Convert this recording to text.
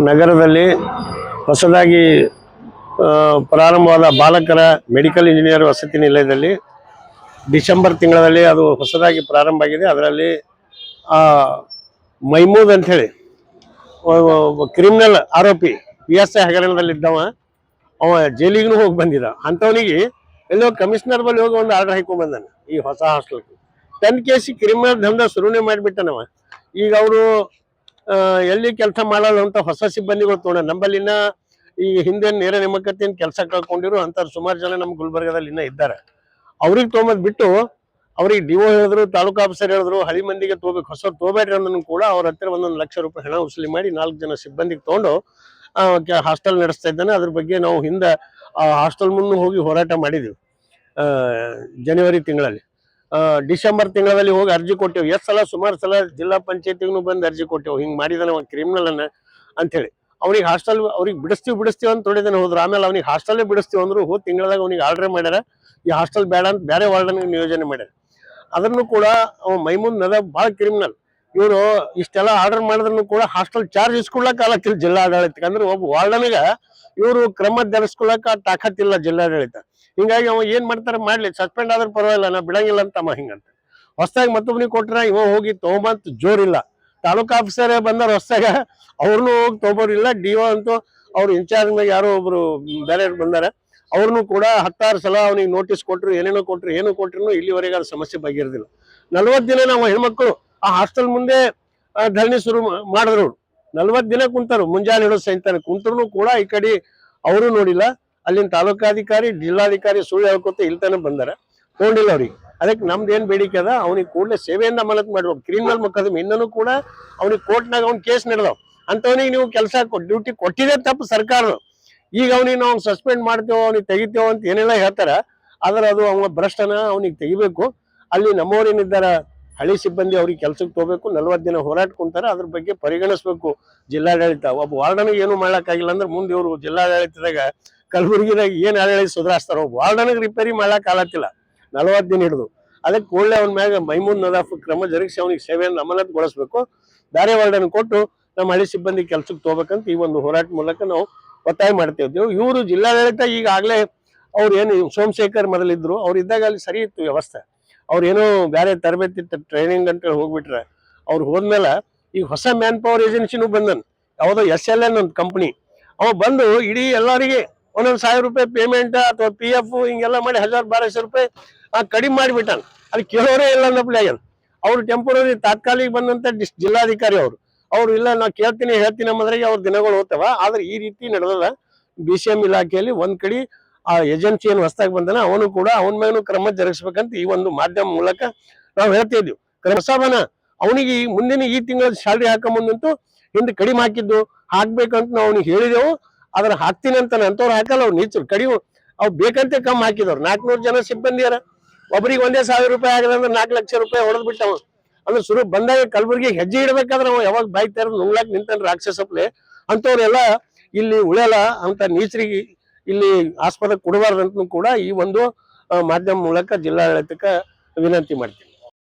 ನಗರದಲ್ಲಿ ಹೊಸದಾಗಿ ಪ್ರಾರಂಭವಾದ ಬಾಲಕರ ಮೆಡಿಕಲ್ ಇಂಜಿನಿಯರ್ ವಸತಿ ನಿಲಯದಲ್ಲಿ ಡಿಸೆಂಬರ್ ತಿಂಗಳಲ್ಲಿ ಅದು ಹೊಸದಾಗಿ ಪ್ರಾರಂಭ ಆಗಿದೆ. ಅದರಲ್ಲಿ ಮೈಮೂದ್ ಅಂಥೇಳಿ ಕ್ರಿಮಿನಲ್ ಆರೋಪಿ PSI ಹಗರಣದಲ್ಲಿದ್ದವ, ಅವ ಜೈಲಿಗೂ ಹೋಗಿ ಬಂದಿದ್ದ. ಅಂಥವನಿಗೆ ಎಲ್ಲೋ ಕಮಿಷನರ್ ಬಳಿ ಹೋಗಿ ಒಂದು ಆರ್ಡರ್ ಹಾಕೊಂಡ್ ಬಂದಾನ ಈ ಹೊಸ ಹಾಸ್ಟೆಲ್ಗೆ. 10 ಕೇಸಿ ಕ್ರಿಮಿನಲ್ ದಂಧ ಶುರುನೇ ಮಾಡಿಬಿಟ್ಟನವ. ಈಗ ಅವರು ಎಲ್ಲಿ ಕೆಲಸ ಮಾಡಲ್ಲ ಅಂತ ಹೊಸ ಸಿಬ್ಬಂದಿಗಳು ತೊಗೊಂಡ. ನಮ್ಮಲ್ಲಿನ ಈ ಹಿಂದೆ ನೇರ ನೇಮಕಾತಿಯನ್ನು ಕೆಲಸ ಕಳ್ಕೊಂಡಿರು ಅಂತಾರೆ ಸುಮಾರು ಜನ ನಮ್ಮ ಗುಲ್ಬರ್ಗದಲ್ಲಿ ಇನ್ನೂ ಇದ್ದಾರೆ. ಅವ್ರಿಗೆ ತೊಗೊಂಬದ್ ಬಿಟ್ಟು ಅವ್ರಿಗೆ DO ಹೇಳಿದ್ರು, ತಾಲೂಕು ಆಫೀಸರ್ ಹೇಳಿದ್ರು, ಹಳಿ ಮಂದಿಗೆ ತೊಗೋಬೇಕು, ಹೊಸ ತೊಗೋಬೇಡ್ರಿ ಅಂದನು ಕೂಡ ಅವ್ರ ಹತ್ತಿರ 1 ಲಕ್ಷ ರೂಪಾಯಿ ಹಣ ವಸೂಲಿ ಮಾಡಿ 4 ಜನ ಸಿಬ್ಬಂದಿಗೆ ತೊಗೊಂಡು ಹಾಸ್ಟೆಲ್ ನಡೆಸ್ತಾ ಇದ್ದಾನೆ. ಅದ್ರ ಬಗ್ಗೆ ನಾವು ಹಿಂದೆ ಹಾಸ್ಟೆಲ್ ಮುಂದೆ ಹೋಗಿ ಹೋರಾಟ ಮಾಡಿದ್ದೀವಿ. ಜನವರಿ ತಿಂಗಳಲ್ಲಿ, ಡಿಸೆಂಬರ್ ತಿಂಗಳಲ್ಲಿ ಹೋಗಿ ಅರ್ಜಿ ಕೊಟ್ಟೆವು. ಎಷ್ಟು ಸಲ, ಸುಮಾರು ಸಲ ಜಿಲ್ಲಾ ಪಂಚಾಯತಿಗೂ ಬಂದು ಅರ್ಜಿ ಕೊಟ್ಟೆವು. ಹಿಂಗೆ ಮಾಡಿದಾನೆ ಒಂದು ಕ್ರಿಮಿನಲ್ ಅನ್ನ ಅಂತೇಳಿ. ಅವ್ರಿಗೆ ಹಾಸ್ಟೆಲ್ ಅವ್ರಿಗೆ ಬಿಡಿಸ್ತೀವಿ ಅಂತ ತೊಡಿದಾನೆ ಹೋದ್ರು. ಆಮೇಲೆ ಅವ್ನಿಗೆ ಹಾಸ್ಟೆಲ್ಲೇ ಬಿಡಿಸ್ತೀವಿ ಅಂದ್ರು. ಹೋದ ತಿಂಗಳದಾಗ ಅವ್ನಿಗೆ ಆರ್ಡರ್ ಮಾಡ್ಯಾರ, ಈ ಹಾಸ್ಟೆಲ್ ಬೇಡ ಅಂತ ಬೇರೆ ವಾರ್ಡನ್ಗೆ ನಿಯೋಜನೆ ಮಾಡ್ಯಾರ. ಅದನ್ನು ಕೂಡ ಅವ ಮೈಮೂನ್ ನದ ಭಾಳ ಕ್ರಿಮಿನಲ್. ಇವರು ಇಷ್ಟೆಲ್ಲ ಆರ್ಡರ್ ಮಾಡಿದ್ರು ಕೂಡ ಹಾಸ್ಟೆಲ್ ಚಾರ್ಜ್ ಇಸ್ಕೊಳ್ಳಕ್ ಆಗತ್ತಿಲ್ಲ ಜಿಲ್ಲಾಡಳಿತ. ಅಂದ್ರೆ ಒಬ್ಬ ವಾರ್ಡನ್ಗ ಇವರು ಕ್ರಮ ಜರುಗಿಸ್ಕೊಳ್ಳಕ ತಾಕತ್ತಿಲ್ಲ ಜಿಲ್ಲಾಡಳಿತ. ಹಿಂಗಾಗಿ ಅವ ಏನ್ ಮಾಡ್ತಾರೆ ಮಾಡ್ಲಿ, ಸಸ್ಪೆಂಡ್ ಆದ್ರೆ ಪರವಾಗಿಲ್ಲ, ನಾ ಬಿಡಂಗಿಲ್ಲ ಅಂತಮ್ಮ ಹಿಂಗಂತ. ಹೊಸದಾಗಿ ಮತ್ತೊಬ್ಬನಿಗೆ ಕೊಟ್ರ ಇವ ಹೋಗಿ ತಗೊಂಬಂತ ಜೋರಿಲ್ಲ. ತಾಲೂಕು ಆಫೀಸರ್ ಬಂದಾರ ಹೊಸದಾಗ, ಅವ್ರನ್ನೂ ಹೋಗಿ ತಗೋಬೋರಿಲ್ಲ. DO ಅಂತೂ ಅವ್ರು ಇನ್ಚಾರ್ಜ್ ಮ್ಯಾಗ ಯಾರೋ ಒಬ್ರು ಬೇರೆ ಬಂದಾರ, ಅವ್ರನ್ನೂ ಕೂಡ 10 ಸಲ ಅವನಿಗೆ ನೋಟಿಸ್ ಕೊಟ್ರು, ಏನೇನೋ ಕೊಟ್ರು, ಏನು ಕೊಟ್ರು ಇಲ್ಲಿವರೆಗೆ ಅದು ಸಮಸ್ಯೆ ಬಗೆಹರಿದಿಲ್ಲ. 40 ದಿನ ನಾವು ಹೆಣ್ಮಕ್ಳು ಆ ಹಾಸ್ಟೆಲ್ ಮುಂದೆ ಧರಣಿ ಶುರು ಮಾಡಿದ್ರು. 40 ದಿನ ಕುಂತಾರು, ಮುಂಜಾನೆ ಹಿಡಿದು ಸೈತಾನೆ ಕುಂತ್ರು ಕೂಡ ಈ ಕಡೆ ಅವರು ನೋಡಿಲ್ಲ. ಅಲ್ಲಿನ ತಾಲೂಕಾಧಿಕಾರಿ, ಜಿಲ್ಲಾಧಿಕಾರಿ ಸುಳ್ಳು ಹೇಳ್ಕೊತ ಇಲ್ತಾನೆ ಬಂದಾರ, ತಗೊಂಡಿಲ್ಲ ಅವ್ರಿಗೆ. ಅದಕ್ಕೆ ನಮ್ದು ಏನ್ ಬೇಡಿಕೆ ಅದ, ಅವ್ನಿಗೆ ಕೂಡಲೇ ಸೇವೆಯಿಂದ ಅಮಾನತ್ ಮಾಡ್ಬೇಕು. ಕ್ರಿಮಿನಲ್ ಮೊಕದ್ದಮೆ ಇನ್ನೂ ಕೂಡ ಅವ್ನಿಗೆ ಕೋರ್ಟ್ನಾಗ ಅವ್ನ ಕೇಸ್ ನಡೆದವ್. ಅಂತವನಿಗೆ ನೀವು ಕೆಲಸ ಡ್ಯೂಟಿ ಕೊಟ್ಟಿದೆ ತಪ್ಪು ಸರ್ಕಾರ. ಈಗ ಅವ್ನಿಗೆ ನಾವು ಸಸ್ಪೆಂಡ್ ಮಾಡ್ತೇವೋ, ಅವ್ನಿಗೆ ತೆಗಿತೇವೋ ಅಂತ ಏನೆಲ್ಲ ಹೇಳ್ತಾರ. ಆದ್ರೆ ಅದು ಅವನ ಭ್ರಷ್ಟನ, ಅವ್ನಿಗೆ ತೆಗಿಬೇಕು. ಅಲ್ಲಿ ನಮ್ಮವ್ರೇನಿದ್ದಾರ ಹಳಿ ಸಿಬ್ಬಂದಿ ಅವ್ರಿಗೆ ಕೆಲ್ಸಕ್ಕೆ ತಗೋಬೇಕು. 40 ದಿನ ಹೋರಾಟ ಕುಂತಾರೆ, ಅದ್ರ ಬಗ್ಗೆ ಪರಿಗಣಿಸ್ಬೇಕು ಜಿಲ್ಲಾಡಳಿತ. ಒಬ್ಬ ವಾರ್ಡನಿಗೆ ಏನು ಮಾಡ್ಲಕ್ಕಾಗಿಲ್ಲ ಅಂದ್ರೆ ಮುಂದೆ ಇವರು ಜಿಲ್ಲಾಡಳಿತದಾಗ ಕಲಬುರಗಿದಾಗ ಏನ್ ಆಡಳಿತ ಸುಧಾರಿಸ್ತಾರ. ಒಬ್ಬ ವಾರ್ಡನಿಗೆ ರಿಪೇರಿ ಮಾಡ್ಲಕ್ ಆಗತ್ತಿಲ್ಲ 40 ದಿನ ಹಿಡಿದು. ಅದಕ್ಕೆ ಕೂಡಲೇ ಅವನ ಮ್ಯಾಗ ಮೈಮೂನ್ ನದಾಫ್ ಕ್ರಮ ಜರುಗಿಸಿ ಅವನಿಗೆ ಸೇವೆಯನ್ನು ಅಮಾನತುಗೊಳಿಸ್ಬೇಕು. ಬೇರೆ ವಾರ್ಡನ್ ಕೊಟ್ಟು ನಮ್ಮ ಹಳಿ ಸಿಬ್ಬಂದಿ ಕೆಲ್ಸಕ್ಕೆ ತಗೋಬೇಕಂತ ಈ ಒಂದು ಹೋರಾಟ ಮೂಲಕ ನಾವು ಒತ್ತಾಯ ಮಾಡ್ತೇವೆ. ಇವರು ಜಿಲ್ಲಾಡಳಿತ ಈಗಾಗಲೇ ಅವ್ರು ಏನು ಸೋಮಶೇಖರ್ ಮೊದಲಿದ್ರು, ಅವ್ರು ಇದ್ದಾಗ ಅಲ್ಲಿ ಸರಿ ಇತ್ತು ವ್ಯವಸ್ಥೆ. ಅವ್ರೇನೋ ಬೇರೆ ತರಬೇತಿ ಟ್ರೈನಿಂಗ್ ಅಂತ ಹೋಗ್ಬಿಟ್ರೆ, ಅವ್ರು ಹೋದ್ಮೇಲೆ ಈಗ ಹೊಸ ಮ್ಯಾನ್ ಪವರ್ ಏಜೆನ್ಸಿನೂ ಬಂದನ್, ಯಾವುದೋ SLN ಒಂದು ಕಂಪ್ನಿ. ಅವ ಬಂದು ಇಡೀ ಎಲ್ಲರಿಗೆ 1,000 ರೂಪಾಯಿ ಪೇಮೆಂಟ್ ಅಥವಾ PF ಹಿಂಗೆಲ್ಲ ಮಾಡಿ 1,000-1,200 ರೂಪಾಯಿ ಕಡಿಮೆ ಮಾಡಿಬಿಟ್ಟಾನ. ಅದು ಕೇಳೋರೇ ಇಲ್ಲ ಅನ್ನಪ್ಲೆ ಆಗ್ಯದ. ಅವ್ರು ಟೆಂಪರರಿ ತಾತ್ಕಾಲಿಕ ಬಂದಂತ ಜಿಲ್ಲಾಧಿಕಾರಿ ಅವ್ರು ಇಲ್ಲ ನಾ ಹೇಳ್ತೀನಿ ಅನ್ನೋದ್ರಾಗೆ ಅವ್ರ ದಿನಗಳು ಹೋಗ್ತಾವ. ಆದ್ರೆ ಈ ರೀತಿ ನಡೆದದ. BCM ಇಲಾಖೆಯಲ್ಲಿ ಒಂದ್ ಕಡೆ ಆ ಏಜೆನ್ಸಿ ಏನು ಹೊಸದಾಗಿ ಬಂದನ, ಅವನು ಕೂಡ ಅವನ ಮೇಲೂ ಕ್ರಮ ಜರುಗಿಸ್ಬೇಕಂತ ಈ ಒಂದು ಮಾಧ್ಯಮ ಮೂಲಕ ನಾವು ಹೇಳ್ತಾ ಇದ್ವಿ. ಹೊಸಬನ ಅವನಿಗೆ ಮುಂದಿನ ಈ ತಿಂಗಳ ಸ್ಯಾಲ್ರಿ ಹಾಕೊಂಬಂದಂತೂ ಹಿಂದೆ ಕಡಿಮೆ ಹಾಕ್ಬೇಕಂತ ನಾವು ಅವ್ನಿಗೆ ಹೇಳಿದೆವು. ಆದ್ರೆ ಹಾಕ್ತೀನಿ ಅಂತ ಅಂತವ್ರು ಹಾಕಲ್ಲ. ಅವ್ರು ನೀಚರು ಕಡಿಮೆ ಅವ್ ಬೇಕಂತೆ ಕಮ್ಮಿ ಹಾಕಿದವ್ರು. 400 ಜನ ಸಿಬ್ಬಂದಿಯರ ಒಬ್ಬರಿಗೆ 1,000 ರೂಪಾಯಿ ಆಗದಂದ್ರೆ 4 ಲಕ್ಷ ರೂಪಾಯಿ ಹೊಡೆದ್ ಬಿಟ್ಟವ. ಅಂದ್ರೆ ಶುರು ಬಂದಾಗ ಕಲಬುರಗಿ ಹೆಜ್ಜೆ ಇಡ್ಬೇಕಾದ್ರೆ ಅವ ಯಾವಾಗ ಬಾಯಿ ತೆರೆದು ನುಂಗ್ಲಾಕ್ ನಿಂತನ್ ರಾಕ್ಷಸಪ್ಲೆ. ಅಂತವ್ರೆಲ್ಲ ಇಲ್ಲಿ ಉಳಿಯಲ್ಲ ಅಂತ ನೀಚರಿಗೆ ಇಲ್ಲಿ ಆಸ್ಪದ ಕೊಡಬಾರ್ದಂತನೂ ಕೂಡ ಈ ಒಂದು ಮಾಧ್ಯಮ ಮೂಲಕ ಜಿಲ್ಲಾಡಳಿತಕ್ಕೆ ವಿನಂತಿ ಮಾಡ್ತೀನಿ.